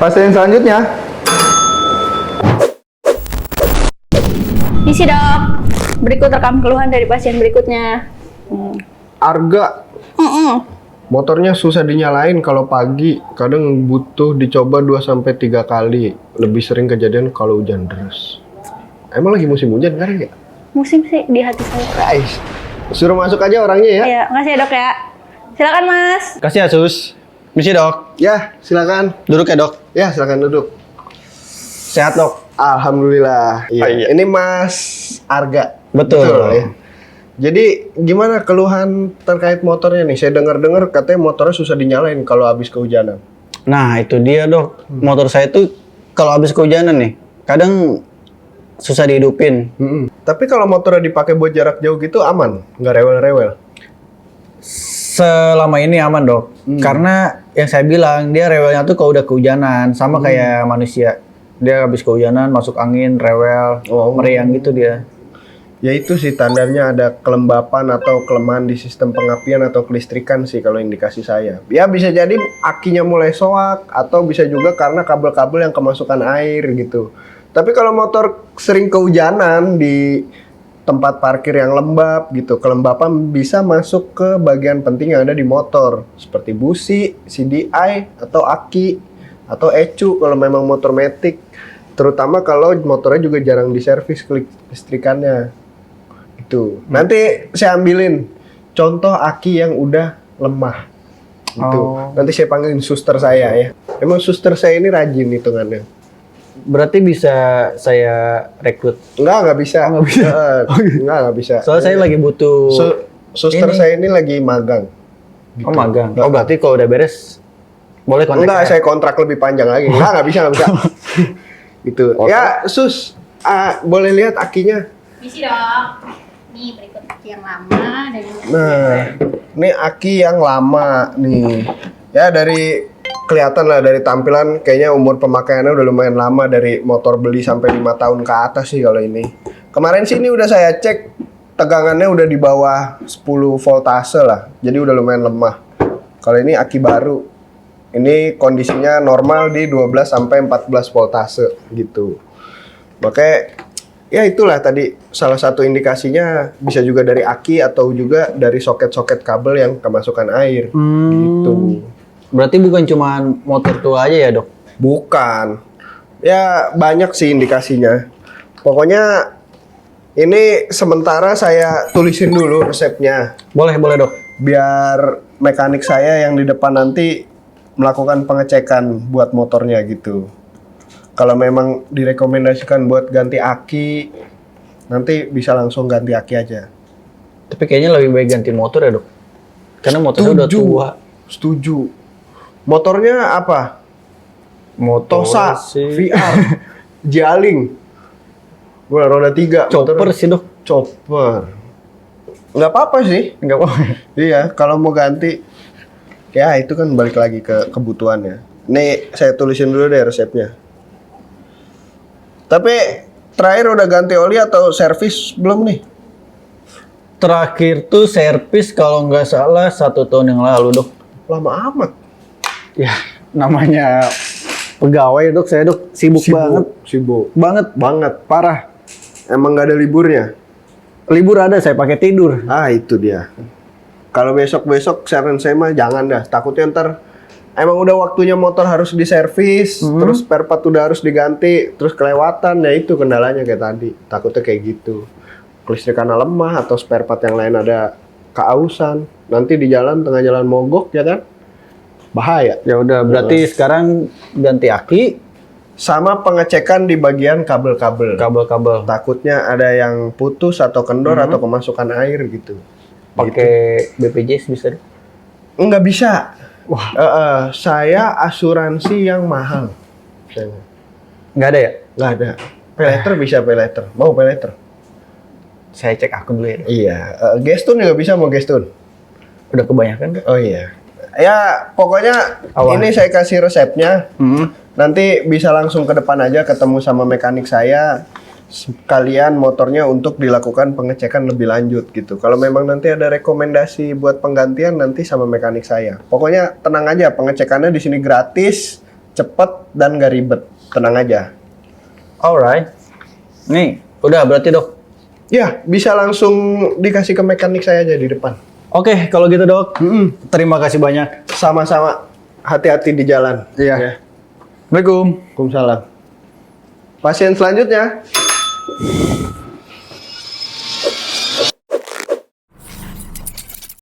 Pasien selanjutnya. Isi dok. Berikut rekam keluhan dari pasien berikutnya. Arga. Motornya susah dinyalain kalau pagi. Kadang butuh dicoba 2-3 kali. Lebih sering kejadian kalau hujan deras. Emang lagi musim hujan kan ya? Musim sih di hati saya. Guys, suruh masuk aja orangnya ya. Iya, makasih ya dok ya. Silakan mas. Kasih ya sus. Misi dok. Ya, silakan. Duduk ya dok. Ya, silakan duduk. Sehat dok. Alhamdulillah. Iya. Oh, iya. Ini Mas Arga. Betul. ya. Jadi gimana keluhan terkait motornya nih? Saya dengar-dengar katanya motornya susah dinyalain kalau habis kehujanan. Nah itu dia dok. Motor saya tuh kalau habis kehujanan nih, kadang susah dihidupin. Tapi kalau motornya dipakai buat jarak jauh gitu aman, nggak rewel-rewel. Selama ini aman dok. Karena yang saya bilang dia rewelnya tuh kalau udah kehujanan, sama kayak manusia. Dia habis kehujanan masuk angin, rewel, meriang gitu dia. Ya itu sih tandanya ada kelembapan atau kelemahan di sistem pengapian atau kelistrikan sih kalau indikasi saya. Ya bisa jadi akinya mulai soak atau bisa juga karena kabel-kabel yang kemasukan air gitu. Tapi kalau motor sering kehujanan di tempat parkir yang lembab gitu, kelembapan bisa masuk ke bagian penting yang ada di motor seperti busi, CDI atau aki atau ECU kalau memang motor matic. Terutama kalau motornya juga jarang diservis kelistrikannya. Itu. Nanti saya ambilin contoh aki yang udah lemah. Itu. Nanti saya panggilin suster saya ya. Emang suster saya ini rajin hitungannya. Berarti bisa saya rekrut. Enggak bisa. Nggak bisa. Enggak bisa. Soalnya saya lagi butuh. Suster saya ini lagi magang. Oh magang. Oh berarti kalau udah beres boleh kontak. Enggak, saya kontrak lebih panjang lagi. Enggak bisa. Itu. Ya, Sus. Boleh lihat akinya? Isi dok. Nih berikut aki yang lama dan yang Nah, ini aki yang lama nih. Ya dari kelihatan lah dari tampilan kayaknya umur pemakaiannya udah lumayan lama dari motor beli sampai 5 tahun ke atas sih kalau ini. Kemarin sih ini udah saya cek tegangannya udah di bawah 10 voltase lah. Jadi udah lumayan lemah. Kalau ini aki baru. Ini kondisinya normal di 12 sampai 14 voltase gitu. Makanya ya itulah tadi salah satu indikasinya bisa juga dari aki atau juga dari soket-soket kabel yang kemasukan air gitu. Berarti bukan cuma motor tua aja ya dok? Bukan. Ya banyak sih indikasinya. Pokoknya ini sementara saya tulisin dulu resepnya. Boleh dok. Biar mekanik saya yang di depan nanti melakukan pengecekan buat motornya gitu. Kalau memang direkomendasikan buat ganti aki, nanti bisa langsung ganti aki aja. Tapi kayaknya lebih baik ganti motor ya dok? Karena motornya udah tua. Setuju. Motornya apa? Motor Tosa, sih. VR, Jialing. Gua roda 3. Chopper sih dok. Chopper. Nggak apa-apa sih. Nggak apa-apa. Iya, kalau mau ganti, ya itu kan balik lagi ke kebutuhannya. Nih, saya tulisin dulu deh resepnya. Tapi terakhir udah ganti oli atau servis belum nih? Terakhir tuh servis kalau nggak salah 1 tahun yang lalu dok. Lama amat. Ya namanya pegawai dok, saya dok sibuk banget. Sibuk. Banget, parah. Emang nggak ada liburnya? Libur ada, saya pakai tidur. Ah, itu dia. Kalau besok-besok saran saya mah jangan dah. Takutnya ntar emang udah waktunya motor harus diservis, terus spare part udah harus diganti, terus kelewatan. Ya itu kendalanya kayak tadi. Takutnya kayak gitu. Kelistrikannya lemah atau spare part yang lain ada keausan. Nanti di jalan, tengah jalan mogok ya kan? Bahaya. Ya udah, berarti sekarang ganti aki, Sama pengecekan di bagian kabel-kabel. kabel-kabel. Takutnya ada yang putus atau kendor atau kemasukan air gitu. Pakai BPJS bisa dok? Nggak bisa. Wah, Saya asuransi yang mahal. nggak ada ya? Nggak ada. Paylater bisa paylater. Mau paylater? Saya cek akun dulu ya. Iya. Gestun juga bisa, mau gestun. Udah kebanyakan dok? Oh iya. Ya pokoknya Awal. ini saya kasih resepnya. Nanti bisa langsung ke depan aja ketemu sama mekanik saya. sekalian motornya untuk dilakukan pengecekan lebih lanjut gitu. Kalau memang nanti ada rekomendasi buat penggantian nanti sama mekanik saya. Pokoknya tenang aja, pengecekannya di sini gratis, cepet dan gak ribet. Tenang aja. Alright. Nih, udah berarti dok. Ya, bisa langsung dikasih ke mekanik saya aja di depan. Oke, kalau gitu dok. Terima kasih banyak. Sama-sama. Hati-hati di jalan. Iya. Ya. Assalamualaikum. Waalaikumsalam. Pasien selanjutnya.